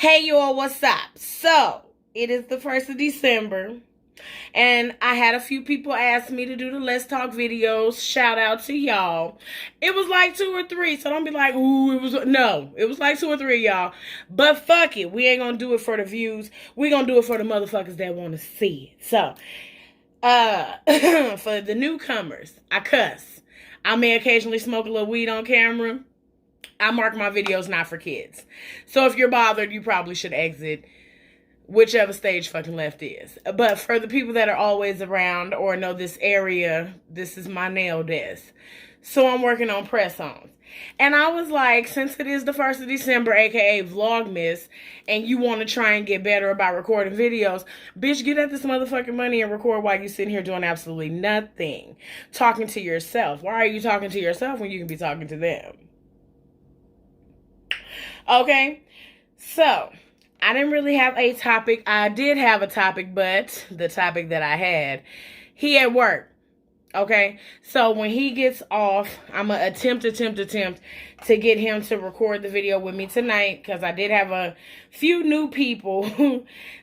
Hey y'all, what's up? So, it is the 1st of December, and I had a few people ask me to do the Let's Talk videos. Shout out to y'all. It was like 2 or 3, so don't be like, ooh, it was like 2 or 3, y'all. But fuck it, we ain't gonna do it for the views. We gonna do it for the motherfuckers that want to see it. So, for the newcomers, I cuss. I may occasionally smoke a little weed on camera. I mark my videos not for kids. So if you're bothered, you probably should exit whichever stage fucking left is. But for the people that are always around or know this area, this is my nail desk. So I'm working on press-ons. And I was like, since it is the 1st of December, aka vlogmas, and you want to try and get better about recording videos, bitch, get at this motherfucking money and record while you sitting here doing absolutely nothing. Talking to yourself. Why are you talking to yourself when you can be talking to them? Okay, so I didn't really have a topic. I did have a topic, but the topic that I had, he at work. Okay, so when he gets off, I'm going to attempt to get him to record the video with me tonight, because I did have a few new people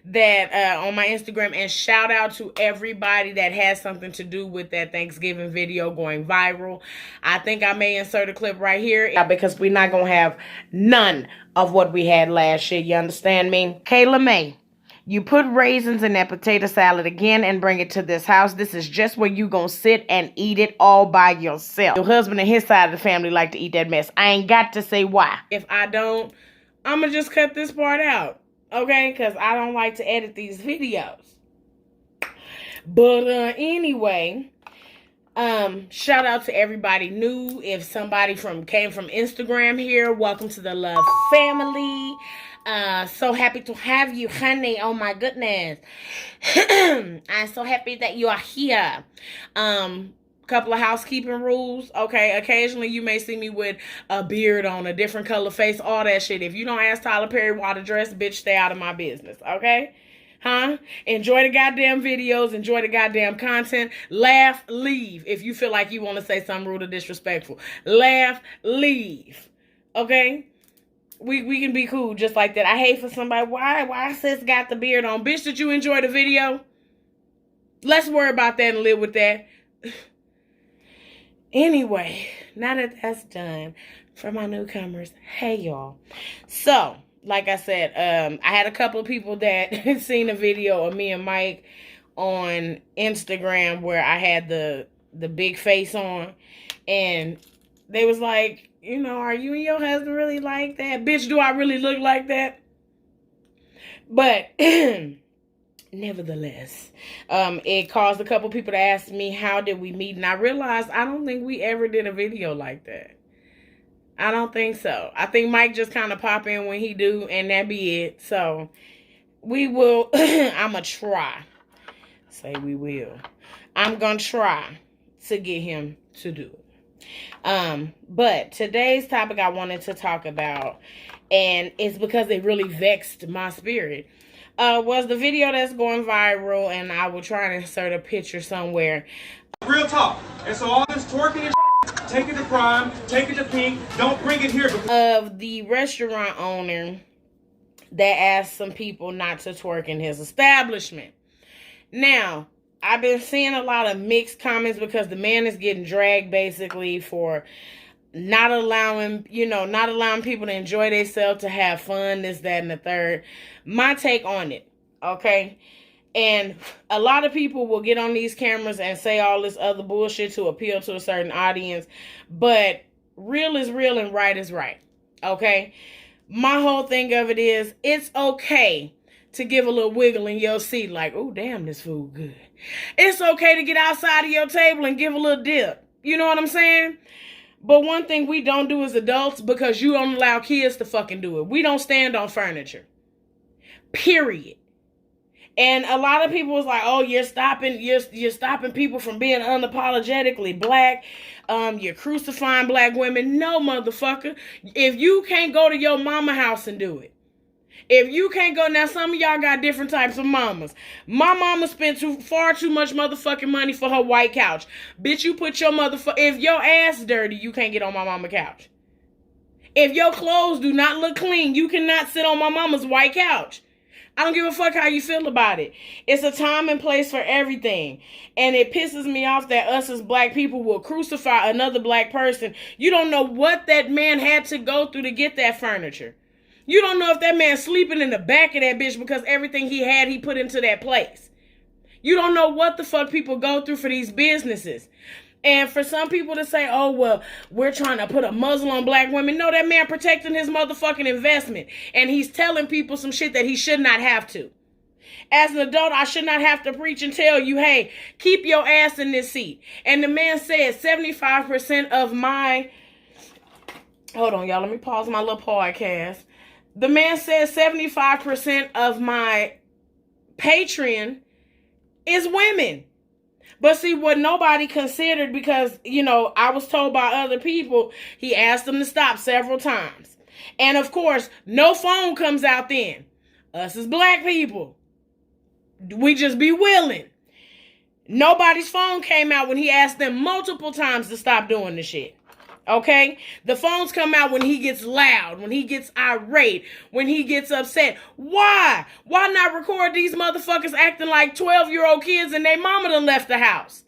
that on my Instagram, and shout out to everybody that has something to do with that Thanksgiving video going viral. I think I may insert a clip right here, because we're not going to have none of what we had last year. You understand me? Kayla May. You put raisins in that potato salad again and bring it to this house. This is just where you gonna sit and eat it all by yourself. Your husband and his side of the family like to eat that mess. I ain't got to say why. If I don't, I'm gonna just cut this part out. Okay? Because I don't like to edit these videos. But anyway, shout out to everybody new. If somebody came from Instagram here, welcome to the Love Family. So happy to have you, honey. Oh my goodness. I'm so happy that you are here. Couple of housekeeping rules. Okay, occasionally you may see me with a beard on, a different color face, all that shit. If you don't ask Tyler Perry why to dress, bitch, stay out of my business. Okay? Huh? Enjoy the goddamn videos. Enjoy the goddamn content. Laugh, leave. If you feel like you want to say something rude or disrespectful. Laugh, leave. Okay? We can be cool just like that. I hate for somebody, why sis got the beard on? Bitch, did you enjoy the video? Let's worry about that and live with that. Anyway, now that that's done, for my newcomers, hey y'all. So, like I said, I had a couple of people that seen a video of me and Mike on Instagram where I had the big face on, and they was like, you know, are you and your husband really like that? Bitch, do I really look like that? But nevertheless, it caused a couple people to ask me, how did we meet? And I realized I don't think we ever did a video like that. I don't think so. I think Mike just kind of pop in when he do, and that be it. So we will, I'm going to try. Say we will. I'm going to try to get him to do it. But today's topic I wanted to talk about, and it's because it really vexed my spirit, was the video that's going viral, and I will try to insert a picture somewhere. Real talk. And so all this twerking and take it to Prime, take it to Pink, don't bring it here. Of the restaurant owner that asked some people not to twerk in his establishment. Now, I've been seeing a lot of mixed comments because the man is getting dragged basically for not allowing people to enjoy themselves, to have fun, this, that, and the third. My take on it, okay? And a lot of people will get on these cameras and say all this other bullshit to appeal to a certain audience, but real is real and right is right, okay? My whole thing of it is, it's okay to give a little wiggle in your seat like, oh, damn, this food good. It's okay to get outside of your table and give a little dip. You know what I'm saying? But one thing we don't do as adults, because you don't allow kids to fucking do it, we don't stand on furniture. Period. And a lot of people was like, oh, you're stopping people from being unapologetically black. You're crucifying black women. No, motherfucker. If you can't go to your mama house and do it, if you can't go, now some of y'all got different types of mamas. My mama spent far too much motherfucking money for her white couch. Bitch, you put your if your ass dirty, you can't get on my mama couch. If your clothes do not look clean, you cannot sit on my mama's white couch. I don't give a fuck how you feel about it. It's a time and place for everything. And it pisses me off that us as black people will crucify another black person. You don't know what that man had to go through to get that furniture. You don't know if that man's sleeping in the back of that bitch because everything he had, he put into that place. You don't know what the fuck people go through for these businesses. And for some people to say, oh, well, we're trying to put a muzzle on black women. No, that man protecting his motherfucking investment. And he's telling people some shit that he should not have to. As an adult, I should not have to preach and tell you, hey, keep your ass in this seat. And the man said 75% of my... Hold on, y'all. Let me pause my little podcast. The man said 75% of my Patreon is women. But see, what nobody considered, because, you know, I was told by other people, he asked them to stop several times. And of course, no phone comes out then. Us as black people, we just be willing. Nobody's phone came out when he asked them multiple times to stop doing the shit. Okay? The phones come out when he gets loud, when he gets irate, when he gets upset. Why? Why not record these motherfuckers acting like 12-year-old kids and their mama done left the house?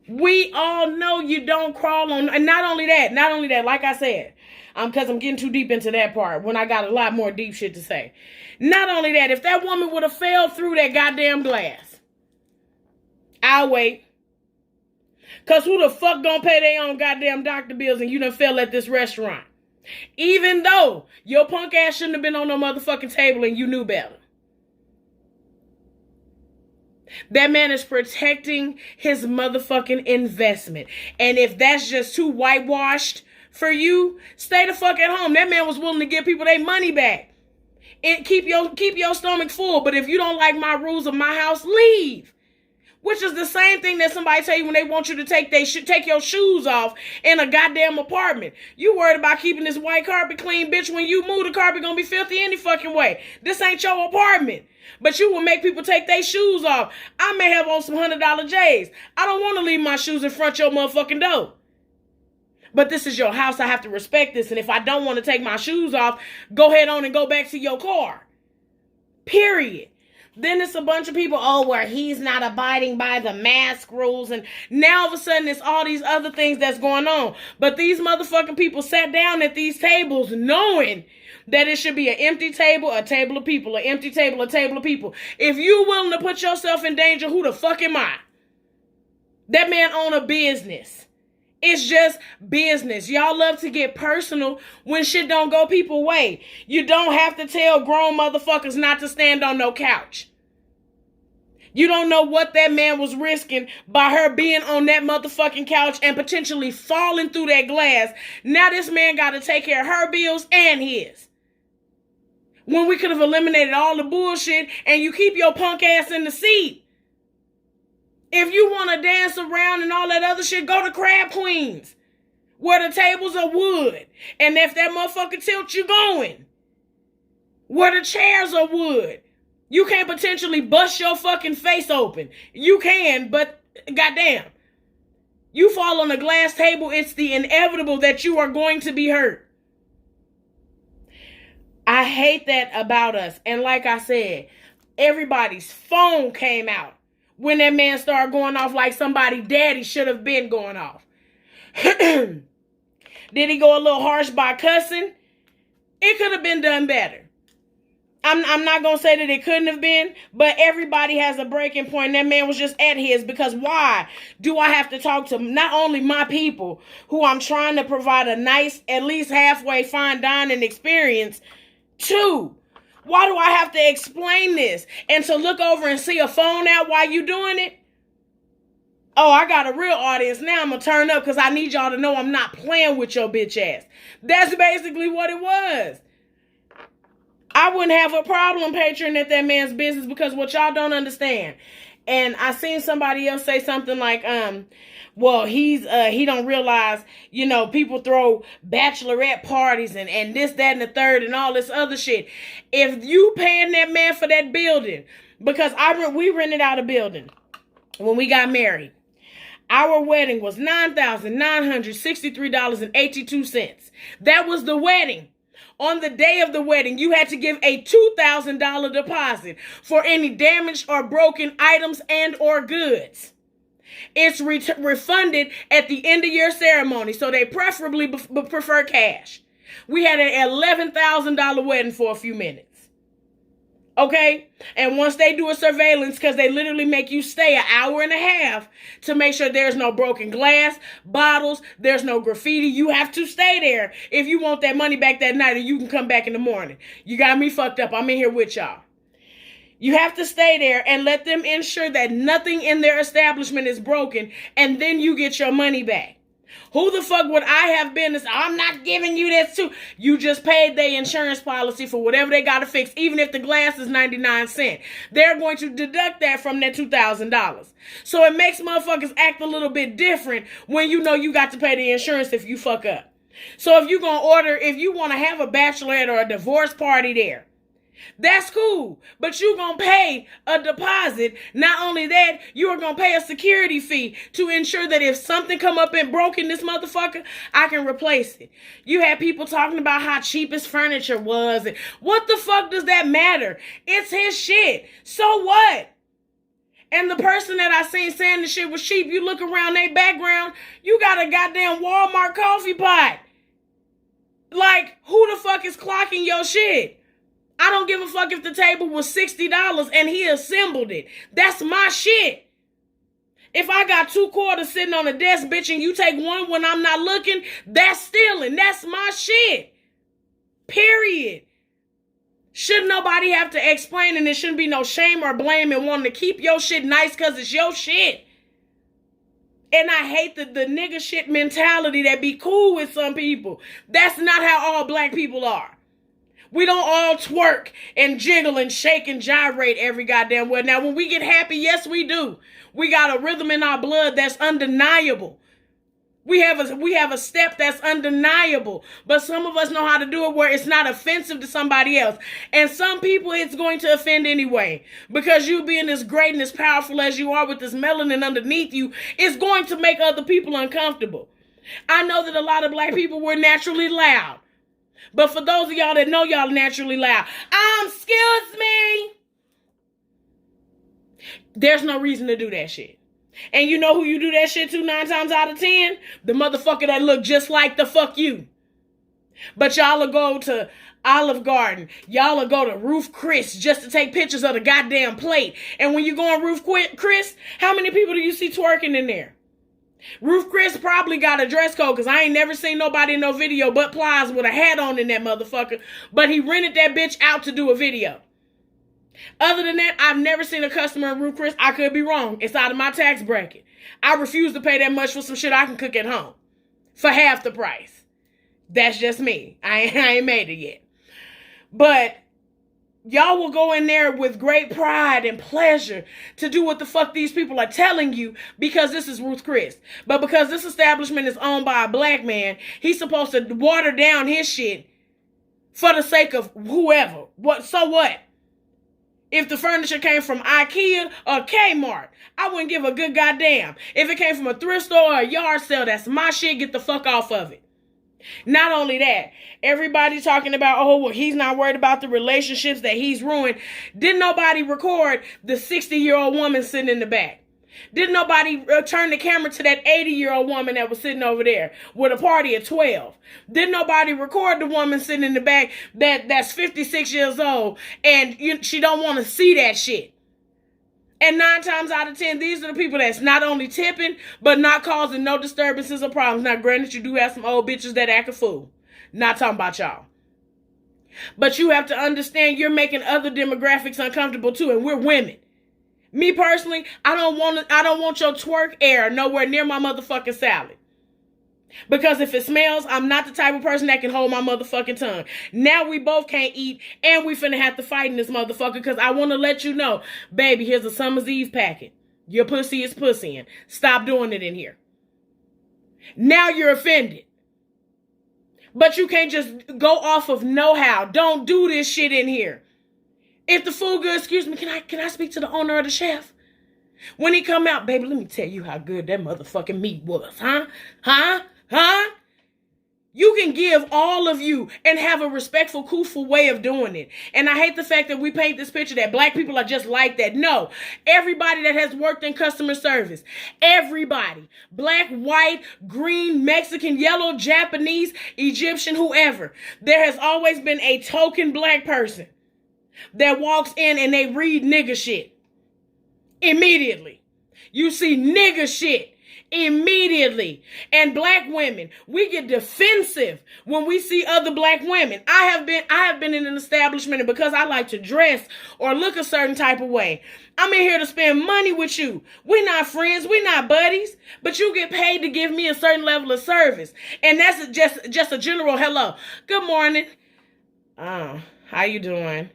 We all know you don't crawl on, and not only that, like I said, because I'm getting too deep into that part when I got a lot more deep shit to say. Not only that, if that woman would have fell through that goddamn glass, I'll wait. Because who the fuck gonna pay their own goddamn doctor bills and you done fell at this restaurant? Even though your punk ass shouldn't have been on no motherfucking table and you knew better. That man is protecting his motherfucking investment. And if that's just too whitewashed for you, stay the fuck at home. That man was willing to give people their money back. And keep your stomach full. But if you don't like my rules of my house, leave. Which is the same thing that somebody tell you when they want you to take your shoes off in a goddamn apartment. You worried about keeping this white carpet clean, bitch. When you move, the carpet gonna be filthy any fucking way. This ain't your apartment. But you will make people take their shoes off. I may have on some $100 J's. I don't want to leave my shoes in front of your motherfucking door. But this is your house. I have to respect this. And if I don't want to take my shoes off, go ahead on and go back to your car. Period. Then it's a bunch of people, oh, where he's not abiding by the mask rules. And now all of a sudden it's all these other things that's going on. But these motherfucking people sat down at these tables knowing that it should be an empty table, a table of people, an empty table, a table of people. If you willing to put yourself in danger, who the fuck am I? That man own a business. It's just business. Y'all love to get personal when shit don't go people's way. You don't have to tell grown motherfuckers not to stand on no couch. You don't know what that man was risking by her being on that motherfucking couch and potentially falling through that glass. Now this man got to take care of her bills and his. When we could have eliminated all the bullshit and you keep your punk ass in the seat. If you want to dance around and all that other shit, go to Crab Queens, where the tables are wood. And if that motherfucker tilts, you going. Where the chairs are wood. You can't potentially bust your fucking face open. You can, but goddamn. You fall on a glass table, it's the inevitable that you are going to be hurt. I hate that about us. And like I said, everybody's phone came out when that man started going off like somebody daddy should have been going off. Did he go a little harsh by cussing? It could have been done better. I'm not going to say that it couldn't have been, but everybody has a breaking point. That man was just at his, because why do I have to talk to not only my people who I'm trying to provide a nice, at least halfway fine dining experience to? Why do I have to explain this and to look over and see a phone out while you doing it? Oh, I got a real audience. Now I'm going to turn up because I need y'all to know I'm not playing with your bitch ass. That's basically what it was. I wouldn't have a problem patronizing at that man's business, because what y'all don't understand. And I seen somebody else say something like, well, he don't realize, people throw bachelorette parties and this, that, and the third and all this other shit. If you paying that man for that building, because we rented out a building when we got married. Our wedding was $9,963.82. That was the wedding. On the day of the wedding, you had to give a $2,000 deposit for any damaged or broken items and or goods. It's refunded at the end of your ceremony, so they preferably prefer cash. We had an $11,000 wedding for a few minutes. Okay? And once they do a surveillance, because they literally make you stay an hour and a half to make sure there's no broken glass, bottles, there's no graffiti. You have to stay there if you want that money back that night, or you can come back in the morning. You got me fucked up. I'm in here with y'all. You have to stay there and let them ensure that nothing in their establishment is broken, and then you get your money back. Who the fuck would I have been to say, I'm not giving you this too? You just paid their insurance policy for whatever they got to fix, even if the glass is 99 cents. They're going to deduct that from their $2,000. So it makes motherfuckers act a little bit different when you know you got to pay the insurance if you fuck up. So if you want to have a bachelorette or a divorce party there, that's cool, but you're going to pay a deposit. Not only that, you are going to pay a security fee to ensure that if something come up and broke in this motherfucker, I can replace it. You had people talking about how cheap his furniture was. And what the fuck does that matter? It's his shit. So what? And the person that I seen saying the shit was cheap, you look around their background, you got a goddamn Walmart coffee pot. Like, who the fuck is clocking your shit? I don't give a fuck if the table was $60 and he assembled it. That's my shit. If I got 2 quarters sitting on the desk, bitch, and you take one when I'm not looking, that's stealing. That's my shit. Period. Shouldn't nobody have to explain, and there shouldn't be no shame or blame in wanting to keep your shit nice because it's your shit. And I hate the nigga shit mentality that be cool with some people. That's not how all black people are. We don't all twerk and jiggle and shake and gyrate every goddamn way. Now, when we get happy, yes, we do. We got a rhythm in our blood that's undeniable. We have a step that's undeniable. But some of us know how to do it where it's not offensive to somebody else. And some people it's going to offend anyway. Because you being as great and as powerful as you are with this melanin underneath you, it's going to make other people uncomfortable. I know that a lot of black people were naturally loud. But for those of y'all that know y'all naturally loud, excuse me. There's no reason to do that shit. And you know who you do that shit to 9 times out of 10? The motherfucker that look just like the fuck you. But y'all will go to Olive Garden. Y'all will go to Ruth Chris just to take pictures of the goddamn plate. And when you go on Ruth Chris, how many people do you see twerking in there? Ruth Chris probably got a dress code because I ain't never seen nobody in no video but Plies with a hat on in that motherfucker. But he rented that bitch out to do a video. Other than that, I've never seen a customer in Ruth Chris. I could be wrong. It's out of my tax bracket. I refuse to pay that much for some shit I can cook at home for half the price. That's just me. I ain't made it yet. But y'all will go in there with great pride and pleasure to do what the fuck these people are telling you because this is Ruth Chris. But because this establishment is owned by a black man, he's supposed to water down his shit for the sake of whoever. So what? If the furniture came from IKEA or Kmart, I wouldn't give a good goddamn. If it came from a thrift store or a yard sale, that's my shit. Get the fuck off of it. Not only that, everybody talking about, oh, well, he's not worried about the relationships that he's ruined. Didn't nobody record the 60-year-old woman sitting in the back? Didn't nobody turn the camera to that 80-year-old woman that was sitting over there with a party at 12? Didn't nobody record the woman sitting in the back that's 56 years old and she don't want to see that shit? And 9 times out of 10, these are the people that's not only tipping, but not causing no disturbances or problems. Now, granted, you do have some old bitches that act a fool. Not talking about y'all. But you have to understand you're making other demographics uncomfortable too, and we're women. Me personally, I don't want your twerk air nowhere near my motherfucking salad. Because if it smells, I'm not the type of person that can hold my motherfucking tongue. Now we both can't eat, and we finna have to fight in this motherfucker because I want to let you know, baby, here's a Summer's Eve packet. Your pussy is pussying. Stop doing it in here. Now you're offended. But you can't just go off of know-how. Don't do this shit in here. If the food good, excuse me, can I speak to the owner or the chef? When he come out, baby, let me tell you how good that motherfucking meat was, huh? You can give all of you and have a respectful, coolful way of doing it. And I hate the fact that we paint this picture that black people are just like that. No, everybody that has worked in customer service, everybody, black, white, green, Mexican, yellow, Japanese, Egyptian, whoever, there has always been a token black person that walks in and they read nigga shit immediately. You see nigga shit immediately. And black women, we get defensive when we see other black women. I have been in an establishment, and because I like to dress or look a certain type of way, I'm in here to spend money with you. We're not friends, we're not buddies, but you get paid to give me a certain level of service. And that's just a general hello. Good morning. How you doing?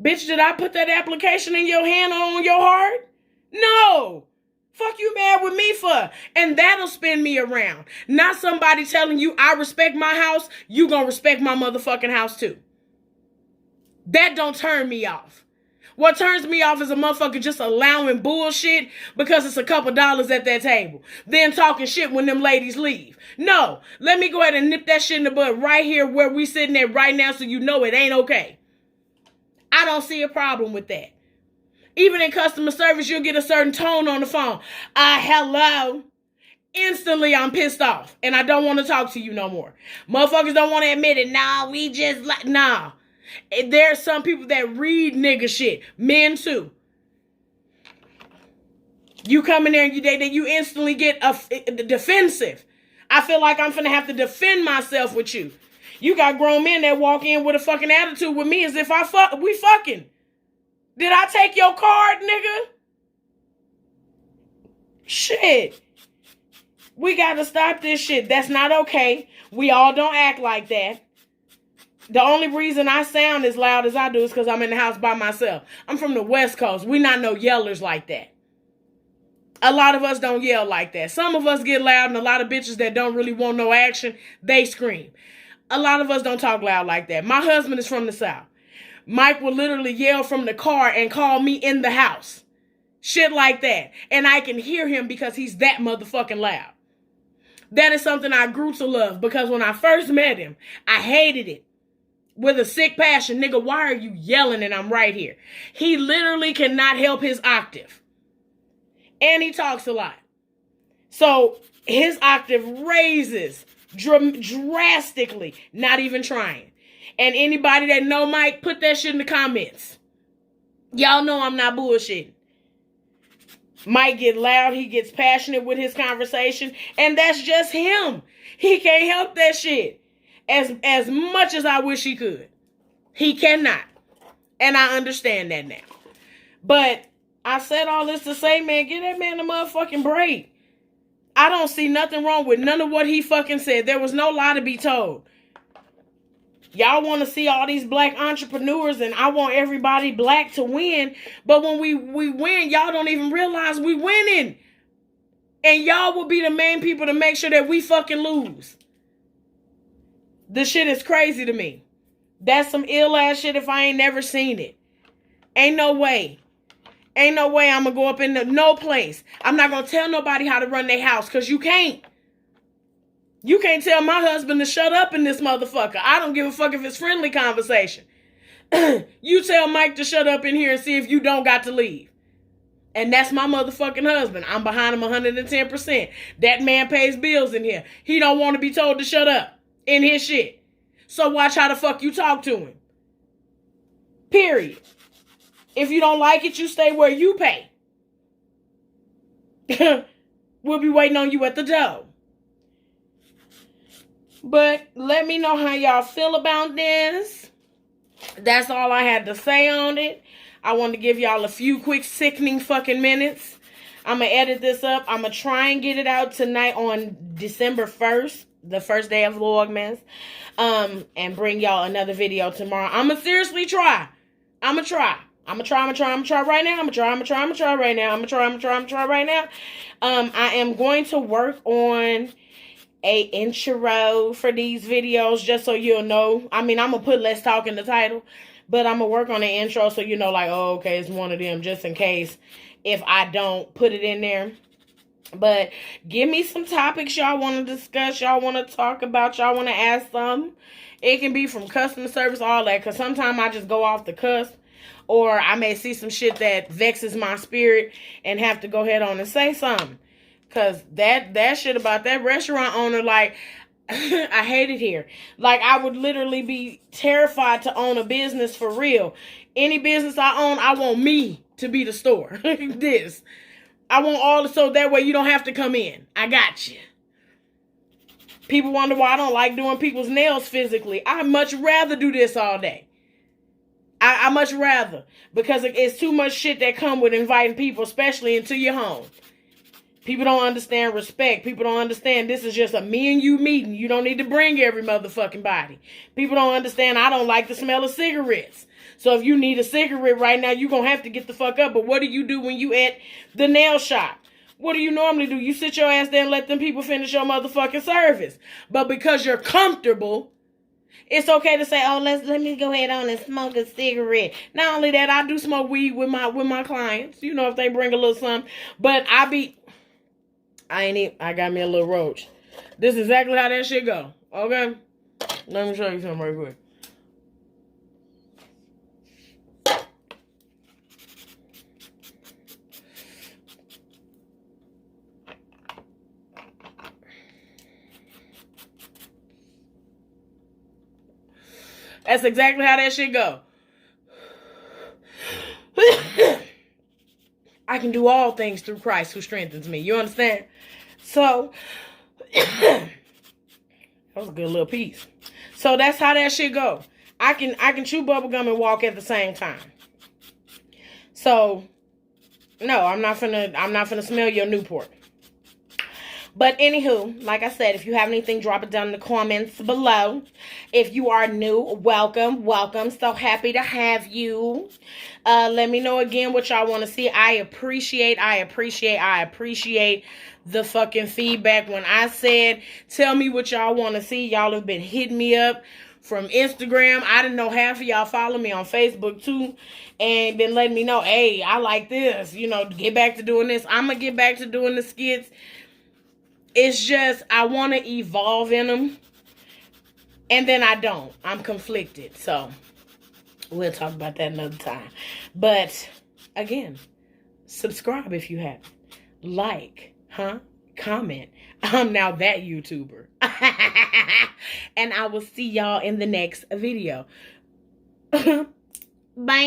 Bitch, did I put that application in your hand or on your heart? No. Fuck you mad with me for? And that'll spin me around. Not somebody telling you I respect my house, you gonna respect my motherfucking house too. That don't turn me off. What turns me off is a motherfucker just allowing bullshit because it's a couple dollars at that table. Then talking shit when them ladies leave. No, let me go ahead and nip that shit in the bud right here where we sitting at right now so you know it ain't okay. I don't see a problem with that. Even in customer service, you'll get a certain tone on the phone. Hello. Instantly, I'm pissed off. And I don't want to talk to you no more. Motherfuckers don't want to admit it. Nah, we just like, nah. There are some people that read nigga shit. Men too. You come in there and you instantly get defensive. I feel like I'm finna have to defend myself with you. You got grown men that walk in with a fucking attitude with me as if we fucking. Did I take your card, nigga? Shit. We gotta stop this shit. That's not okay. We all don't act like that. The only reason I sound as loud as I do is because I'm in the house by myself. I'm from the West Coast. We not no yellers like that. A lot of us don't yell like that. Some of us get loud, and a lot of bitches that don't really want no action, they scream. A lot of us don't talk loud like that. My husband is from the South. Mike will literally yell from the car and call me in the house. Shit like that. And I can hear him because he's that motherfucking loud. That is something I grew to love because when I first met him, I hated it. With a sick passion. Nigga, why are you yelling and I'm right here? He literally cannot help his octave. And he talks a lot. So his octave raises drastically, not even trying. And anybody that know Mike, put that shit in the comments. Y'all know I'm not bullshitting. Mike get loud, he gets passionate with his conversation, and that's just him. He can't help that shit. As much as I wish he could. He cannot. And I understand that now. But I said all this to say, man, give that man a motherfucking break. I don't see nothing wrong with none of what he fucking said. There was no lie to be told. Y'all want to see all these black entrepreneurs and I want everybody black to win. But when we win, y'all don't even realize we winning. And y'all will be the main people to make sure that we fucking lose. This shit is crazy to me. That's some ill ass shit if I ain't never seen it. Ain't no way. Ain't no way I'm going to go up in no place. I'm not going to tell nobody how to run their house because you can't. You can't tell my husband to shut up in this motherfucker. I don't give a fuck if it's friendly conversation. You tell Mike to shut up in here and see if you don't got to leave. And that's my motherfucking husband. I'm behind him 110%. That man pays bills in here. He don't want to be told to shut up in his shit. So watch how the fuck you talk to him. Period. If you don't like it, you stay where you pay. We'll be waiting on you at the door. But let me know how y'all feel about this. That's all I had to say on it. I want to give y'all a few quick sickening fucking minutes. I'm going to edit this up. I'm going to try and get it out tonight on December 1st, the first day of vlogmas. And bring y'all another video tomorrow. I'm going to seriously try. I'm going to try. I'm going to try right now. I'm going to try right now. I am going to work on a intro for these videos just so you'll know. I mean, I'm going to put Let's Talk in the title. But I'm going to work on the intro so you know, like, oh, okay, it's one of them, just in case if I don't put it in there. But give me some topics y'all want to discuss, y'all want to talk about, y'all want to ask something. It can be from customer service, all that, because sometimes I just go off the cusp, or I may see some shit that vexes my spirit and have to go ahead on and say something. Because that shit about that restaurant owner, like, I hate it here. Like, I would literally be terrified to own a business for real. Any business I own, I want me to be the store. This. I want all the, so that way you don't have to come in. I got you. People wonder why I don't like doing people's nails physically. I much rather do this all day. I much rather. Because it's too much shit that come with inviting people, especially into your home. People don't understand respect. People don't understand this is just a me and you meeting. You don't need to bring every motherfucking body. People don't understand I don't like the smell of cigarettes. So if you need a cigarette right now, you're going to have to get the fuck up. But what do you do when you at the nail shop? What do you normally do? You sit your ass there and let them people finish your motherfucking service. But because you're comfortable, it's okay to say, oh, let me go ahead on and smoke a cigarette. Not only that, I do smoke weed with my clients. You know, if they bring a little something. But I got me a little roach. This is exactly how that shit go. Okay? Let me show you something right quick. That's exactly how that shit go. I can do all things through Christ who strengthens me. You understand? So, that was a good little piece. So that's how that shit go. I can chew bubblegum and walk at the same time. So, no, I'm not finna smell your Newport. But anywho, like I said, if you have anything, drop it down in the comments below. If you are new, welcome. So happy to have you. Let me know again what y'all want to see. I appreciate the fucking feedback. When I said, tell me what y'all want to see, y'all have been hitting me up from Instagram. I didn't know half of y'all follow me on Facebook too, and been letting me know, hey, I like this. You know, get back to doing this. I'm going to get back to doing the skits. It's just, I want to evolve in them. And then I don't. I'm conflicted. So, we'll talk about that another time. But, again, subscribe if you haven't. Like, comment. I'm now that YouTuber. And I will see y'all in the next video. Bye.